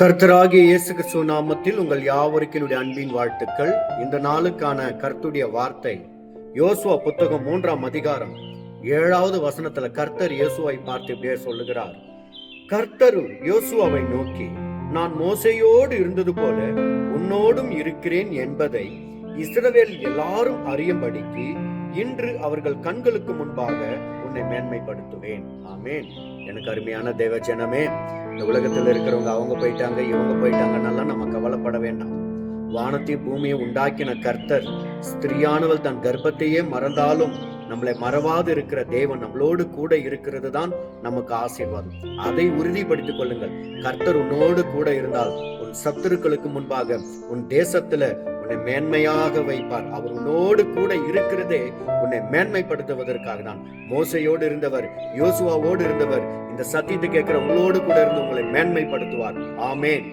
கர்த்தராகிய இயேசு கிறிஸ்துவ நாமத்தில் உங்கள் யாவருக்கும் என்னுடைய அன்பின் வாழ்த்துக்கள். இந்த நாளுக்கான கர்த்தருடைய வார்த்தை யோசுவா புத்தகம் 3ஆம் அதிகாரம் 7வது வசனத்துல கர்த்தர் யோசுவாவை பார்த்து இப்படியே சொல்லுகிறார். கர்த்தர் யோசுவாவை நோக்கி, நான் மோசேயோடு இருந்தது போல உன்னோடும் இருக்கிறேன் என்பதை இஸ்ரவேல் எல்லாரும் அறியும்படிக்கு இன்று அவர்கள் கண்களுக்கு முன்பாக உன்னை மேன்மைப்படுத்துவேன். ஆமேன். எனக்கு அருமையான தேவ ஜனமே, இந்த உலகத்துல இருக்கிறவங்க அவங்க போயிட்டாங்க இவங்க போயிட்டாங்கன்னால நம்ம கவலைப்பட வேண்டாம். வானத்தையும் பூமியை உண்டாக்கின கர்த்தர், ஸ்திரியானவள் தன் கர்ப்பத்தையே மறந்தாலும் நம்மளை மறவாது இருக்கிற தேவன் நம்மளோடு கூட இருக்கிறது தான் நமக்கு ஆசீர்வாதம். அதை உறுதிப்படுத்திக் கொள்ளுங்கள். கர்த்தர் உன்னோடு கூட இருந்தால் உன் சத்துருக்களுக்கு முன்பாக உன் தேசத்துல உன்னை மேன்மையாக வைப்பார். அவர் உன்னோடு கூட இருக்கிறதே உன்னை மேன்மைப்படுத்துவதற்காக தான். மோசையோடு இருந்தவர், யோசுவாவோடு இருந்தவர், இந்த சத்தியத்தை கேட்கிற உங்களோடு கூட இருந்து உங்களை மேன்மைப்படுத்துவார். ஆமென்.